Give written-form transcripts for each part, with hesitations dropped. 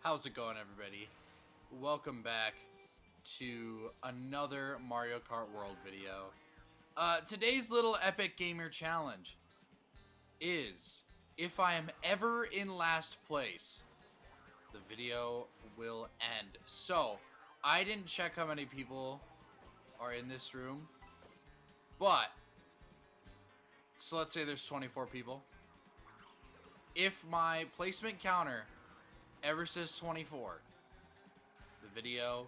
How's it going, everybody? Welcome back to another Mario Kart World video. Today's little epic gamer challenge is, if I am ever in last place, the video will end. So, I didn't check how many people are in this room, but, so let's say there's 24 people. If my placement counter ever says 24, the video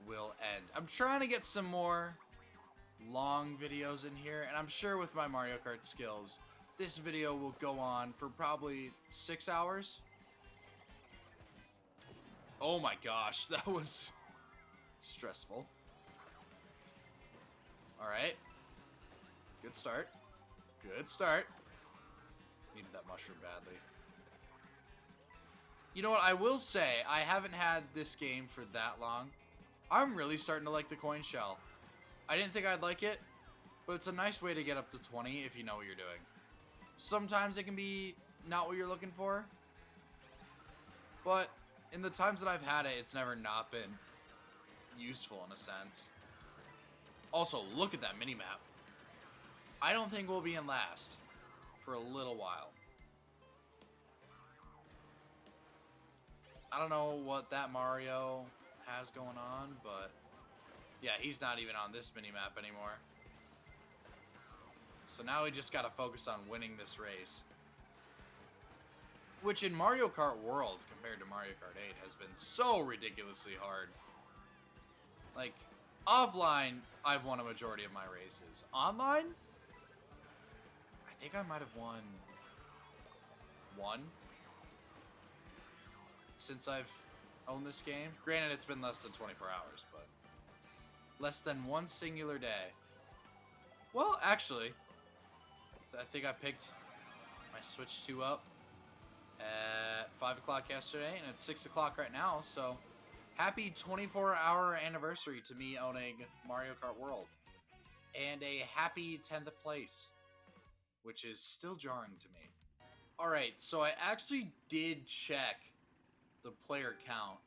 will end. I'm trying to get some more long videos in here, and I'm sure with my Mario Kart skills, this video will go on for probably 6 hours. Oh my gosh, that was stressful. Alright. Good start. Good start. Needed that mushroom badly. You know what, I will say, I haven't had this game for that long. I'm really starting to like the coin shell. I didn't think I'd like it, but it's a nice way to get up to 20 if you know what you're doing. Sometimes it can be not what you're looking for, but in the times that I've had it, it's never not been useful in a sense. Also, look at that mini-map. I don't think we'll be in last for a little while. I don't know what that Mario has going on, but yeah, he's not even on this mini-map anymore. So now we just gotta focus on winning this race. Which in Mario Kart World, compared to Mario Kart 8, has been so ridiculously hard. Like, offline, I've won a majority of my races. Online, I think I might have won one since I've owned this game. Granted, it's been less than 24 hours, but less than one singular day. Well, actually, I think I picked my Switch 2 up at 5 o'clock yesterday, and it's 6 o'clock right now, so happy 24-hour anniversary to me owning Mario Kart World. And a happy 10th place, which is still jarring to me. Alright, so I actually did check the player count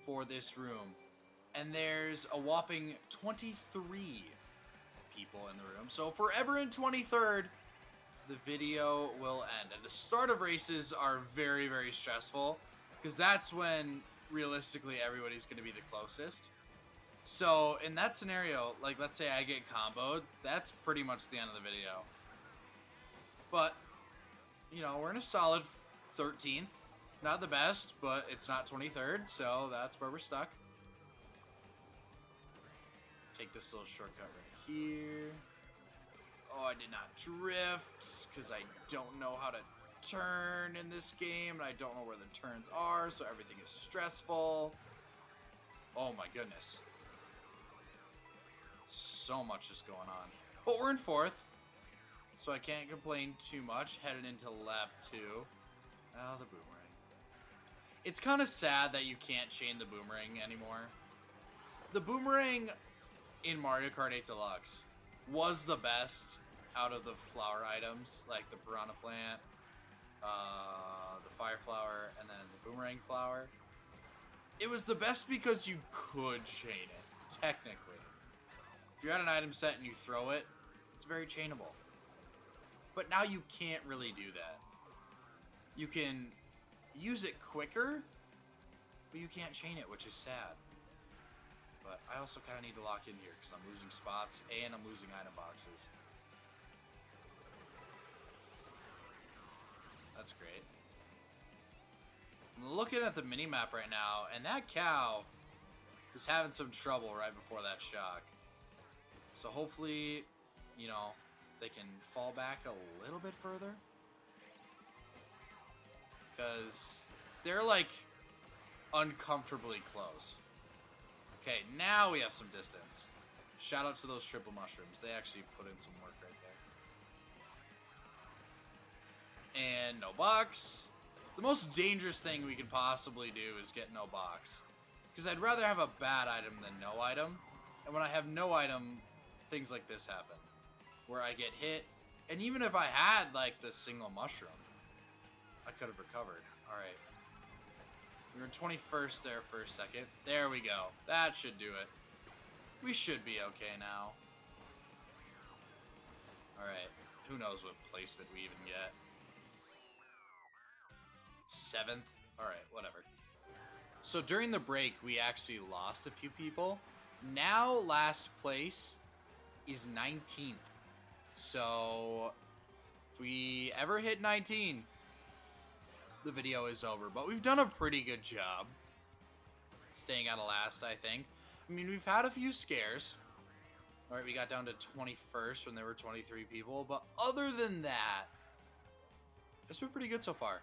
for this room, and there's a whopping 23 people in the room. So if we're ever in 23rd, the video will end. And the start of races are very, very stressful, because that's when realistically everybody's going to be the closest. So in that scenario, like let's say I get comboed, that's pretty much the end of the video. But, you know, we're in a solid 13th. Not the best, but it's not 23rd, so that's where we're stuck. Take this little shortcut right here. Oh, I did not drift, because I don't know how to turn in this game, and I don't know where the turns are, so everything is stressful. Oh my goodness. So much is going on. But we're in 4th, so I can't complain too much. Headed into lap 2. Oh, the boomerang. It's kind of sad that you can't chain the boomerang anymore. The boomerang in Mario Kart 8 Deluxe was the best out of the flower items, like the piranha plant, the fire flower, and then the boomerang flower. It was the best because you could chain it, technically. If you're at an item set and you throw it, it's very chainable. But now you can't really do that. You can use it quicker, but you can't chain it, which is sad. But I also kind of need to lock in here because I'm losing spots and I'm losing item boxes. That's great. I'm looking at the mini-map right now, and that cow is having some trouble right before that shock. So hopefully, you know, they can fall back a little bit further. Because they're like uncomfortably close. Okay, now we have some distance. Shout out to those triple mushrooms. They actually put in some work right there. And no box. The most dangerous thing we could possibly do is get no box. Because I'd rather have a bad item than no item. And when I have no item, things like this happen. Where I get hit. And even if I had like the single mushroom, I could have recovered. Alright. We were 21st there for a second. There we go. That should do it. We should be okay now. Alright. Who knows what placement we even get. 7th? Alright, whatever. So during the break, we actually lost a few people. Now last place is 19th. So if we ever hit 19, the video is over. But we've done a pretty good job staying out of last, I think. I mean, we've had a few scares. Alright, we got down to 21st when there were 23 people. But other than that, it's been pretty good so far.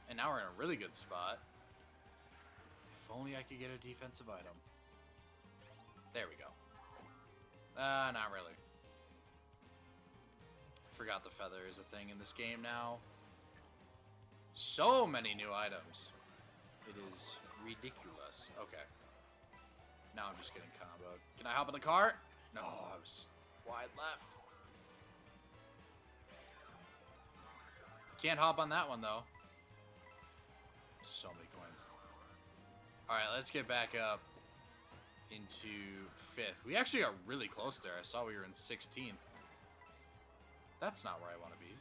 And now we're in a really good spot. If only I could get a defensive item. There we go. Not really. Forgot the feather is a thing in this game now. So many new items. It is ridiculous. Okay. Now I'm just getting comboed. Can I hop in the cart? No, I was wide left. Can't hop on that one, though. So many coins. Alright, let's get back up into 5th. We actually got really close there. I saw we were in 16th. That's not where I want to be.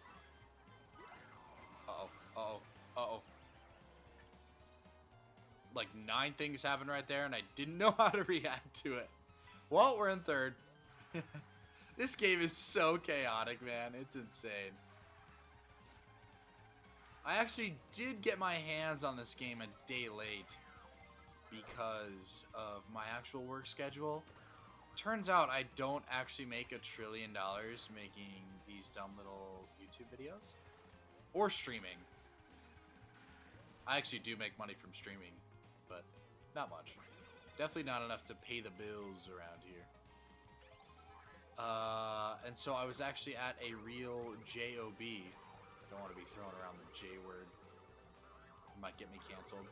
Uh-oh. Uh-oh. Uh-oh. Like 9 things happened right there, and I didn't know how to react to it. Well, we're in 3rd. This game is so chaotic, man. It's insane. I actually did get my hands on this game a day late because of my actual work schedule. Turns out I don't actually make $1 trillion making these dumb little YouTube videos or streaming. I actually do make money from streaming, but not much. Definitely not enough to pay the bills around here. And so I was actually at a real job. Don't want to be throwing around the J word. It might get me canceled.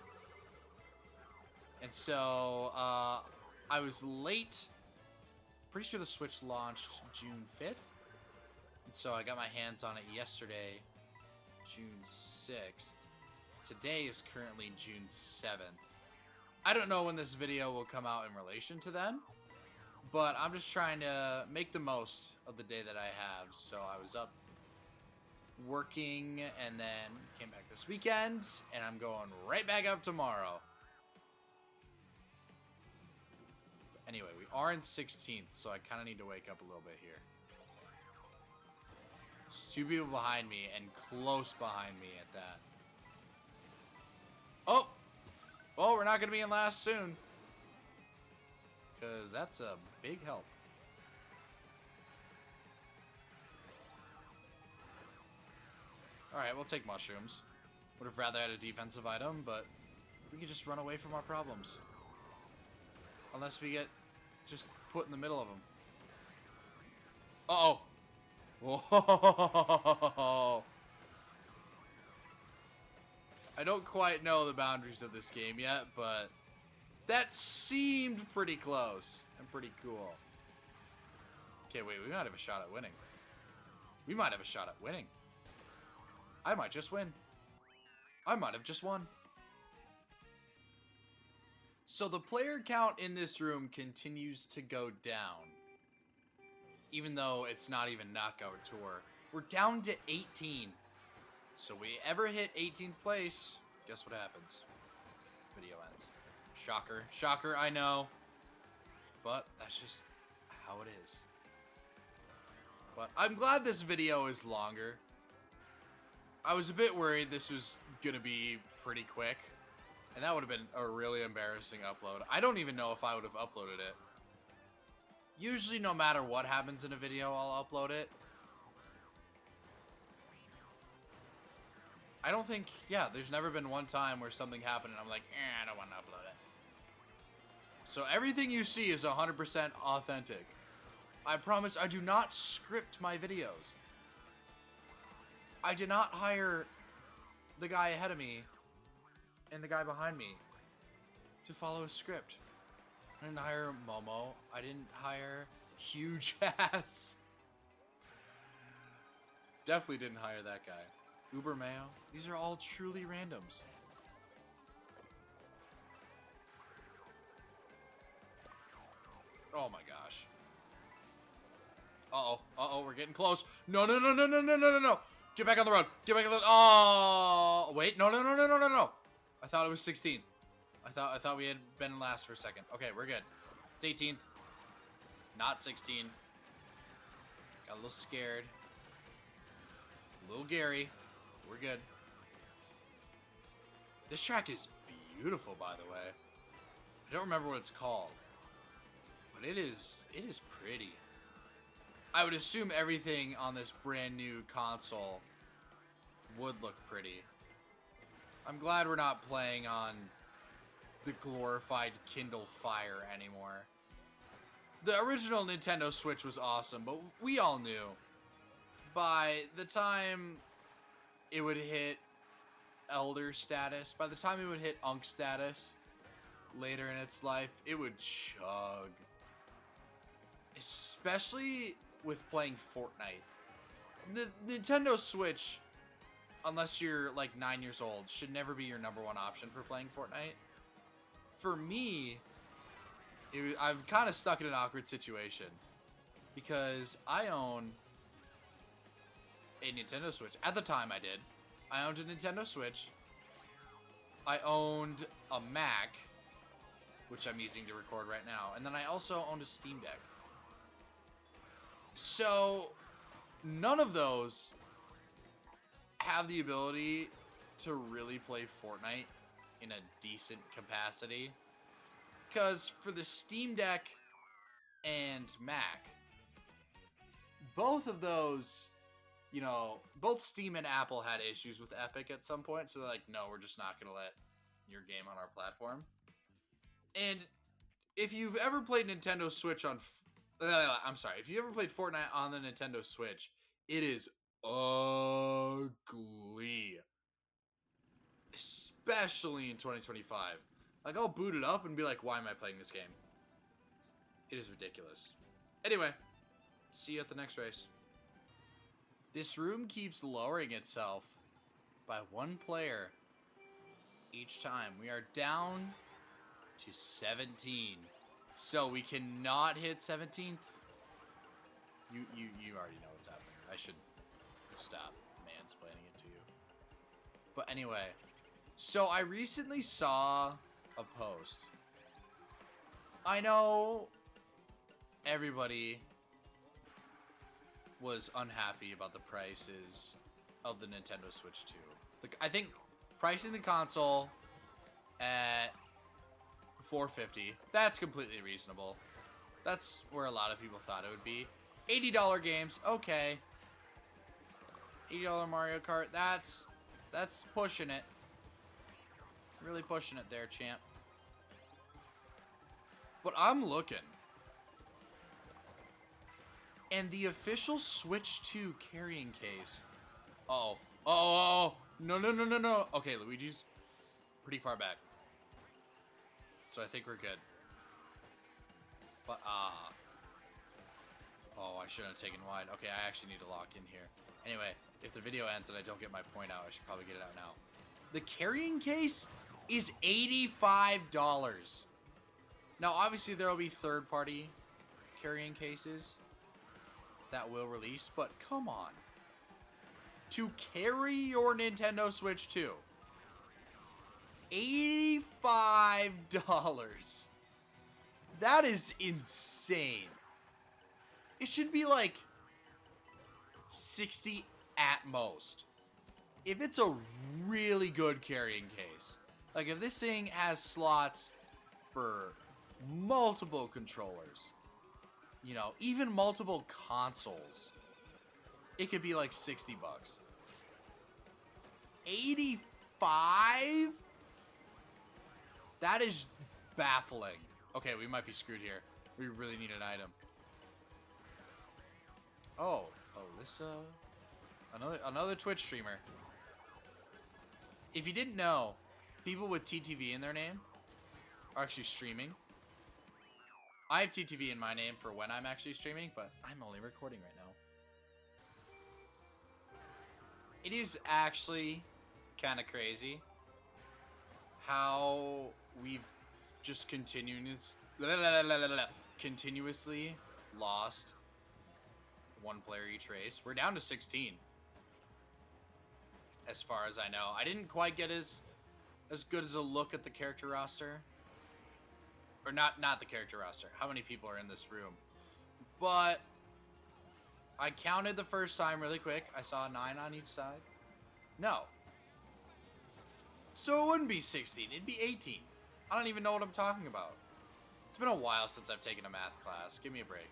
And so I was late. Pretty sure the Switch launched June 5th. And so I got my hands on it yesterday, June 6th. Today is currently June 7th. I don't know when this video will come out in relation to then, but I'm just trying to make the most of the day that I have. So I was up working and then came back this weekend, and I'm going right back up tomorrow. Anyway, we are in 16th, so I kind of need to wake up a little bit here. There's 2 people behind me and close behind me at that. Oh! Well, we're not going to be in last soon. Because that's a big help. Alright, we'll take mushrooms. Would have rather had a defensive item, but we can just run away from our problems. Unless we get just put in the middle of them. Uh-oh. Whoa. I don't quite know the boundaries of this game yet, but that seemed pretty close and pretty cool. Okay, wait, we might have a shot at winning. We might have a shot at winning. I might just win. I might have just won. So the player count in this room continues to go down. Even though it's not even Knockout Tour. We're down to 18. So we ever hit 18th place, guess what happens? Video ends. Shocker. Shocker, I know. But that's just how it is. But I'm glad this video is longer. I was a bit worried this was going to be pretty quick. And that would have been a really embarrassing upload. I don't even know if I would have uploaded it. Usually, no matter what happens in a video, I'll upload it. I don't think, yeah, there's never been one time where something happened and I'm like, I don't want to upload it. So everything you see is 100% authentic. I promise I do not script my videos. I did not hire the guy ahead of me and the guy behind me to follow a script. I didn't hire Momo. I didn't hire Huge Ass. Definitely didn't hire that guy. Uber Mayo. These are all truly randoms. Uh-oh, we're getting close. No. Get back on the road. Get back on the... Oh, wait. No. I thought it was 16th. I thought we had been last for a second. Okay, we're good. It's 18th. Not 16. Got a little scared. A little Gary. We're good. This track is beautiful, by the way. I don't remember what it's called. But it is pretty. I would assume everything on this brand new console would look pretty. I'm glad we're not playing on the glorified Kindle Fire anymore. The original Nintendo Switch was awesome, but we all knew by the time it would hit Elder status, by the time it would hit Unk status later in its life, it would chug. Especially with playing Fortnite. The Nintendo Switch, unless you're like 9 years old, should never be your number one option for playing Fortnite. For me, I'm kind of stuck in an awkward situation because I own a Nintendo Switch. At the time I did. I owned a Nintendo Switch. I owned a Mac, which I'm using to record right now. And then I also owned a Steam Deck. So, none of those have the ability to really play Fortnite in a decent capacity. Because for the Steam Deck and Mac, both of those, you know, both Steam and Apple had issues with Epic at some point. So they're like, no, we're just not going to let your game on our platform. And if you've ever played Nintendo Switch on... I'm sorry. If you ever played Fortnite on the Nintendo Switch, it is ugly. Especially in 2025. Like, I'll boot it up and be like, why am I playing this game? It is ridiculous. Anyway, see you at the next race. This room keeps lowering itself by one player each time. We are down to 17. So we cannot hit 17th. You already know what's happening. I should stop mansplaining it to you. But anyway, so I recently saw a post. I know everybody was unhappy about the prices of the Nintendo Switch 2. I think pricing the console at $450, that's completely reasonable. That's where a lot of people thought it would be. $80 games, okay. $80 Mario Kart, that's pushing it. Really pushing it there, champ. But I'm looking. And the official Switch 2 carrying case. Oh. No. Okay, Luigi's pretty far back. So I think we're good. But, oh, I shouldn't have taken wide. Okay, I actually need to lock in here. Anyway, if the video ends and I don't get my point out, I should probably get it out now. The carrying case is $85. Now, obviously, there will be third-party carrying cases that will release, but come on. To carry your Nintendo Switch 2, $85. That is insane. It should be like $60 at most. If it's a really good carrying case. Like if this thing has slots for multiple controllers, you know, even multiple consoles, it could be like $60. 85? That is baffling. Okay, we might be screwed here. We really need an item. Oh, this another Twitch streamer. If you didn't know, people with TTV in their name are actually streaming. I have TTV in my name for when I'm actually streaming, but I'm only recording right now. It is actually kind of crazy how we've just continuously lost one player each race. We're down to 16. As far as I know. I didn't quite get as good as a look at the character roster. Or not the character roster. How many people are in this room? But I counted the first time really quick. I saw 9 on each side. No. So it wouldn't be 16. It'd be 18. I don't even know what I'm talking about. It's been a while since I've taken a math class. Give me a break.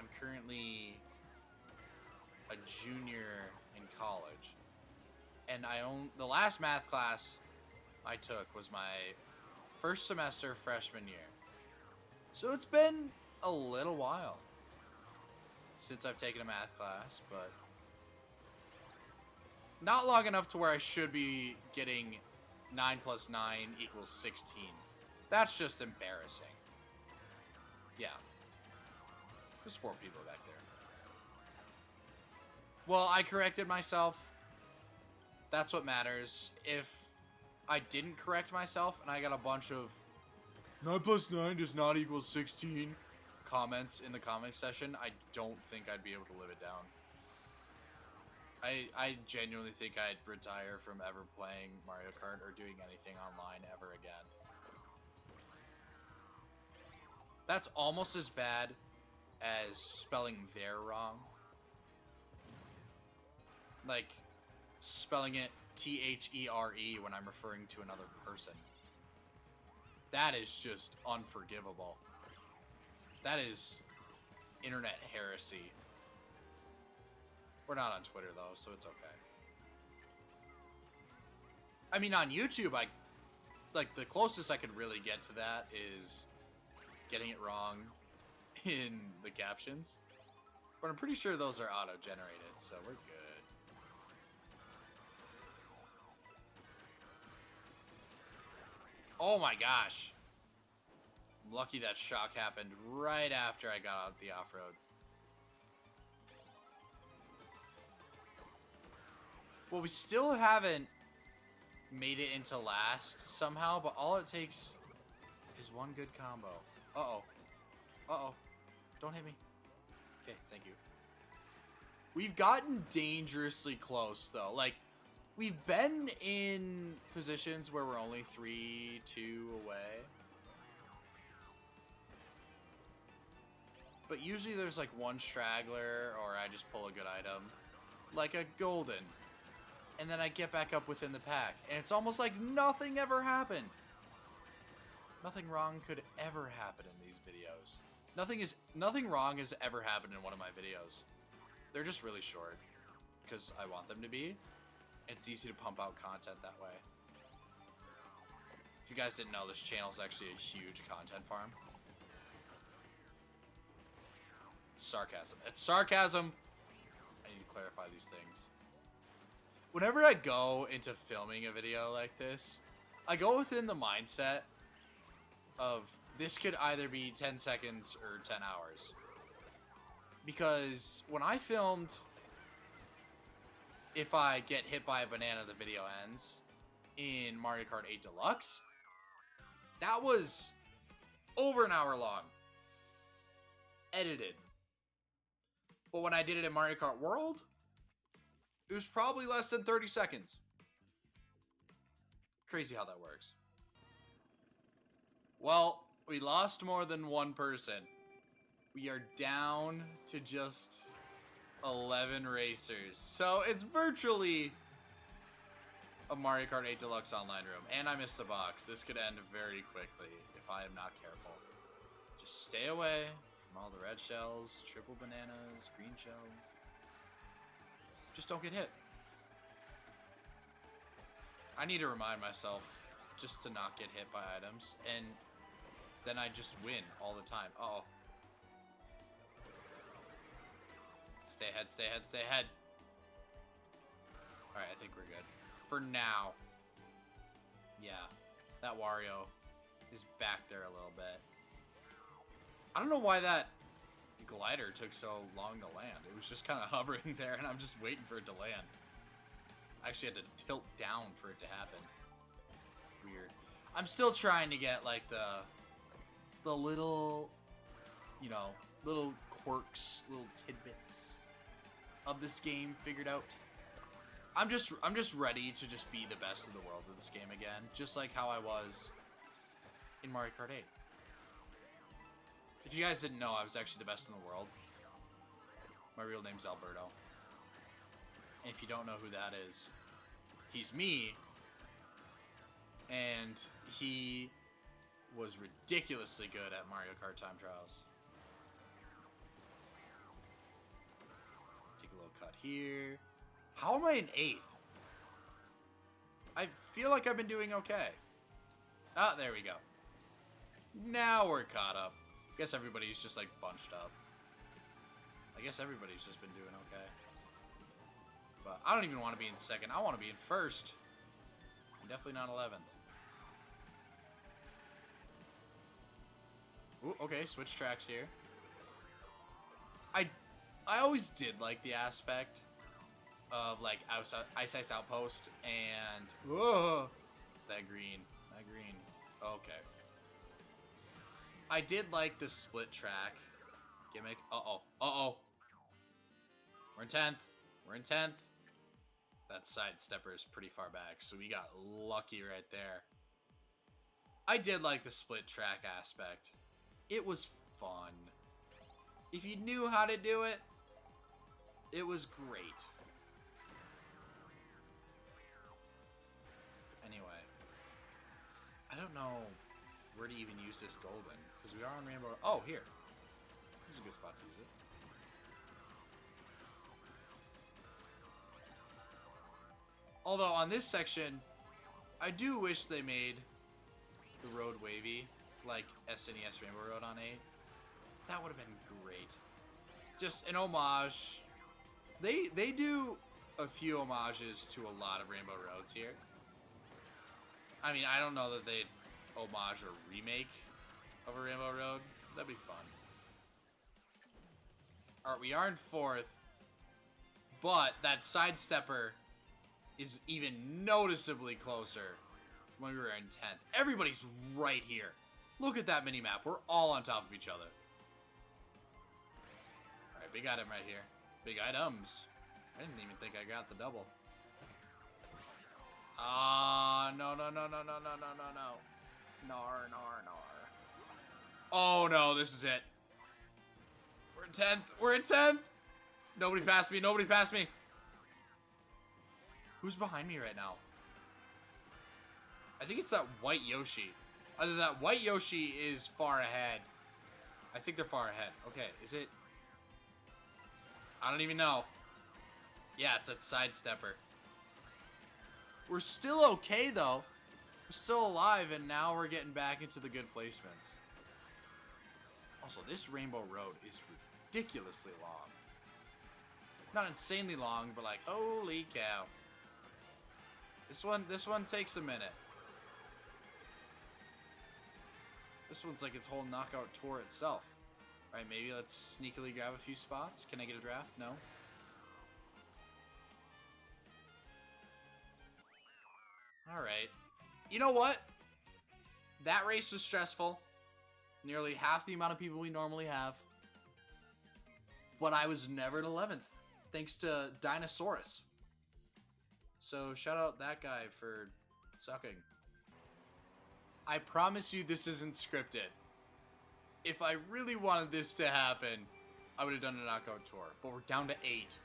I'm currently a junior in college. And the last math class I took was my first semester freshman year. So it's been a little while since I've taken a math class, but not long enough to where I should be getting 9 plus 9 equals 16. That's just embarrassing. Yeah. There's 4 people back there. Well, I corrected myself. That's what matters. If I didn't correct myself and I got a bunch of 9 plus 9 does not equal 16 comments in the comment session, I don't think I'd be able to live it down. I genuinely think I'd retire from ever playing Mario Kart or doing anything online ever again. That's almost as bad as spelling "there" wrong. Like, spelling it T-H-E-R-E when I'm referring to another person. That is just unforgivable. That is internet heresy. We're not on Twitter, though, so it's okay. I mean, on YouTube, like, the closest I could really get to that is getting it wrong in the captions. But I'm pretty sure those are auto-generated, so we're good. Oh my gosh. I'm lucky that shock happened right after I got out the off-road. Well, we still haven't made it into last somehow, but all it takes is one good combo. Uh-oh. Uh-oh. Don't hit me. Okay, thank you. We've gotten dangerously close, though. Like, we've been in positions where we're only 3-2 away. But usually there's, like, one straggler, or I just pull a good item. Like a golden. And then I get back up within the pack. And it's almost like nothing ever happened. Nothing wrong could ever happen in these videos. Nothing wrong has ever happened in one of my videos. They're just really short. Because I want them to be. It's easy to pump out content that way. If you guys didn't know, this channel is actually a huge content farm. It's sarcasm. It's sarcasm! I need to clarify these things. Whenever I go into filming a video like this, I go within the mindset of this could either be 10 seconds or 10 hours. Because when I filmed If I Get Hit by a Banana, the Video Ends in Mario Kart 8 Deluxe, that was over an hour long. Edited. But when I did it in Mario Kart World, it was probably less than 30 seconds. Crazy how that works. Well, we lost more than one person. We are down to just 11 racers. So it's virtually a Mario Kart 8 Deluxe online room. And I missed the box. This could end very quickly if I am not careful. Just stay away from all the red shells, triple bananas, green shells. Just don't get hit. I need to remind myself just to not get hit by items, and then I just win all the time. Uh-oh. Stay ahead, stay ahead, stay ahead. Alright, I think we're good. For now. Yeah. That Wario is back there a little bit. I don't know why that glider took so long to land. It was just kind of hovering there, and I'm just waiting for it to land. I actually had to tilt down for it to happen. Weird. I'm still trying to get, like, the little, you know, little quirks, little tidbits of this game figured out. I'm just ready to just be the best in the world of this game again, just like how I was in Mario Kart 8. If you guys didn't know, I was actually the best in the world. My real name's Alberto. And if you don't know who that is, he's me. And he was ridiculously good at Mario Kart Time Trials. Take a little cut here. How am I in 8th? I feel like I've been doing okay. Ah, there we go. Now we're caught up. Guess everybody's just like bunched up. I guess everybody's just been doing okay. But I don't even want to be in 2nd. I want to be in 1st. I'm definitely not 11th. Ooh, okay, switch tracks here. I always did like the aspect of like Ice Ice Outpost and that green. Okay. I did like the split track gimmick. Uh-oh. We're in 10th. That side stepper is pretty far back, so we got lucky right there. I did like the split track aspect. It was fun. If you knew how to do it, it was great. Anyway, I don't know where to even use this golden, because we are on Rainbow. Oh, here. This is a good spot to use it. Although on this section, I do wish they made the road wavy, like SNES Rainbow Road on 8. That would have been great. Just an homage. They do a few homages to a lot of Rainbow Roads here. I mean, I don't know that they'd homage or remake of a Rainbow Road. That'd be fun. Alright, we are in 4th. But that side stepper is even noticeably closer when we were in 10th. Everybody's right here. Look at that mini-map. We're all on top of each other. Alright, big item right here. Big items. I didn't even think I got the double. Ah, no. Nar. Oh no, this is it. We're in 10th. Nobody passed me. Who's behind me right now? I think it's that white Yoshi. Either that white Yoshi is far ahead. I think they're far ahead. Okay, is it? I don't even know. Yeah, it's that side stepper. We're still okay, though. We're still alive, and now we're getting back into the good placements. Also, this Rainbow Road is ridiculously long. Not insanely long, but like, holy cow. This one takes a minute. This one's like its whole knockout tour itself. Alright, maybe let's sneakily grab a few spots. Can I get a draft? No. Alright. You know what? That race was stressful. Nearly half the amount of people we normally have. But I was never at 11th. Thanks to Dinosaurus. So shout out that guy for sucking. I promise you this isn't scripted. If I really wanted this to happen, I would have done a knockout tour. But we're down to 8.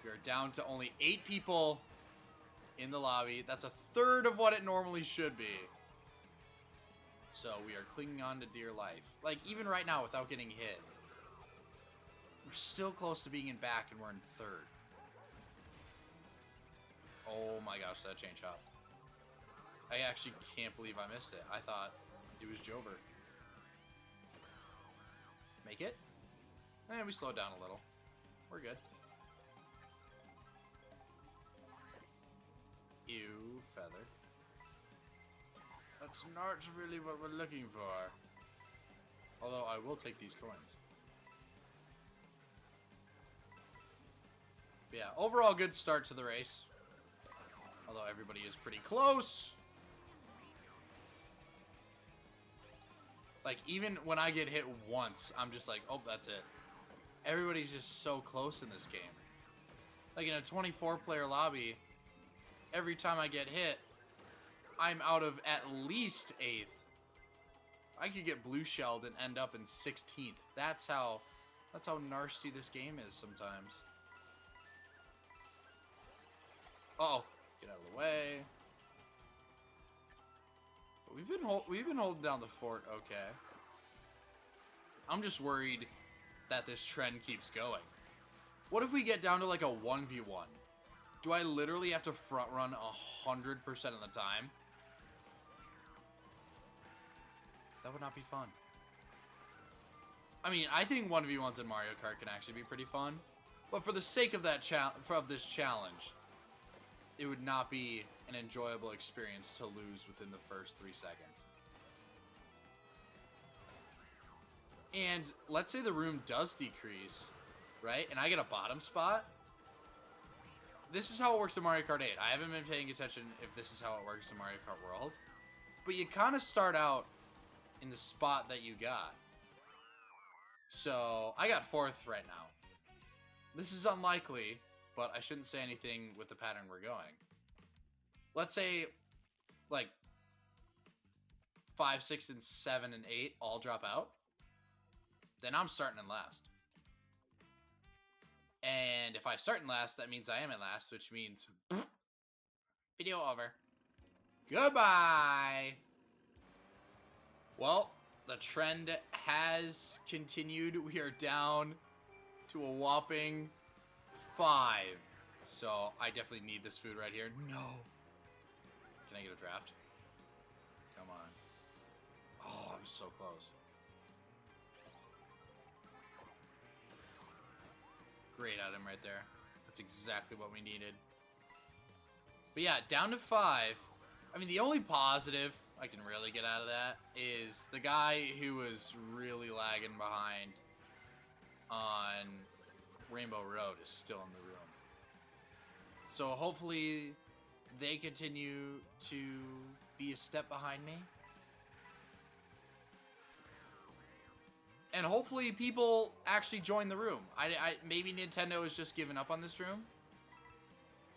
We are down to only 8 people in the lobby. That's a third of what it normally should be. So we are clinging on to dear life. Like, even right now without getting hit. We're still close to being in back and we're in 3rd. Oh my gosh, that chain chop. I actually can't believe I missed it. I thought it was Jover. Make it? And we slowed down a little. We're good. Ew, feather. That's not really what we're looking for. Although I will take these coins. But yeah, overall good start to the race. Although everybody is pretty close. Like, even when I get hit once, I'm just like, oh, that's it. Everybody's just so close in this game. Like, in a 24-player lobby, every time I get hit, I'm out of at least 8th. I could get blue shelled and end up in 16th. That's how nasty this game is sometimes. Uh-oh. Get out of the way. We've been holding down the fort okay. I'm just worried that this trend keeps going. What if we get down to like a 1v1? Do I literally have to front run 100% of the time? That would not be fun. I mean, I think 1v1s in Mario Kart can actually be pretty fun, but for the sake of this challenge, it would not be an enjoyable experience to lose within the first 3 seconds. And let's say the room does decrease, right? And I get a bottom spot. This is how it works in Mario Kart 8. I haven't been paying attention if this is how it works in Mario Kart World. But you kind of start out in the spot that you got. So, I got 4th right now. This is unlikely, but I shouldn't say anything with the pattern we're going. Let's say, like, 5, 6, and 7, and 8 all drop out. Then I'm starting in last. And if I start in last, that means I am in last, which means video over. Goodbye! Well, the trend has continued. We are down to a whopping 5. So I definitely need this food right here. No. Can I get a draft? Come on. Oh, I'm so close. Great item right there. That's exactly what we needed. But yeah, down to 5. I mean, the only positive I can really get out of that is the guy who was really lagging behind on Rainbow Road is still in the room. So hopefully they continue to be a step behind me. And hopefully people actually join the room. Maybe Nintendo has just given up on this room.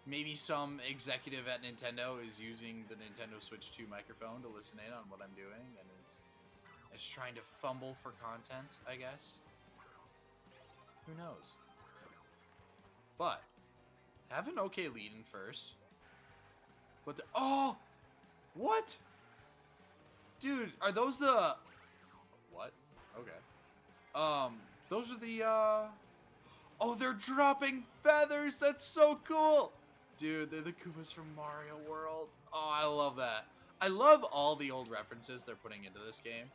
Maybe some executive at Nintendo is using the Nintendo Switch 2 microphone to listen in on what I'm doing and is trying to fumble for content, I guess. Who knows? But have an okay lead in first. But oh! What? Dude, are those the... What? Okay. Those are the, Oh, they're dropping feathers! That's so cool! Dude, they're the Koopas from Mario World. Oh, I love that. I love all the old references they're putting into this game.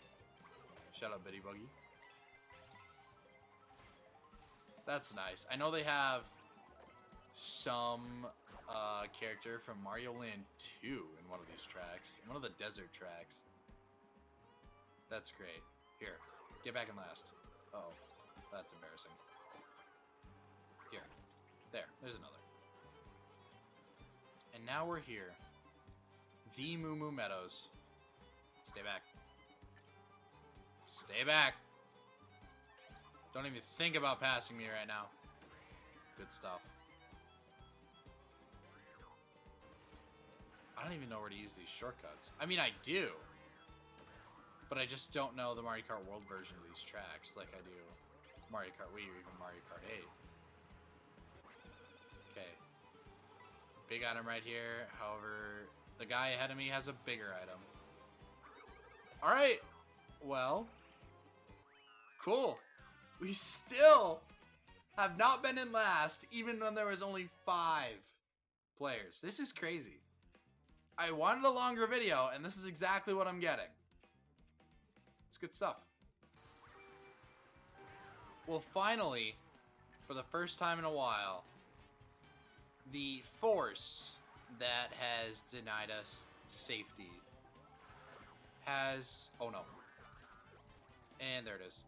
Shout out Bitty Buggy. That's nice. I know they have some, character from Mario Land 2 in one of these tracks. In one of the desert tracks. That's great. Here, get back in last. Uh-oh, that's embarrassing. Here. There's another. And now we're here. The Moo Moo Meadows. Stay back. Stay back! Don't even think about passing me right now. Good stuff. I don't even know where to use these shortcuts. I mean, I do. But I just don't know the Mario Kart World version of these tracks like I do Mario Kart Wii or even Mario Kart 8. Okay. Big item right here. However, the guy ahead of me has a bigger item. Alright. Well. Cool. We still have not been in last, even when there was only 5 players. This is crazy. I wanted a longer video, and this is exactly what I'm getting. It's good stuff. Well, finally, for the first time in a while, the force that has denied us safety has... Oh, no. And there it is.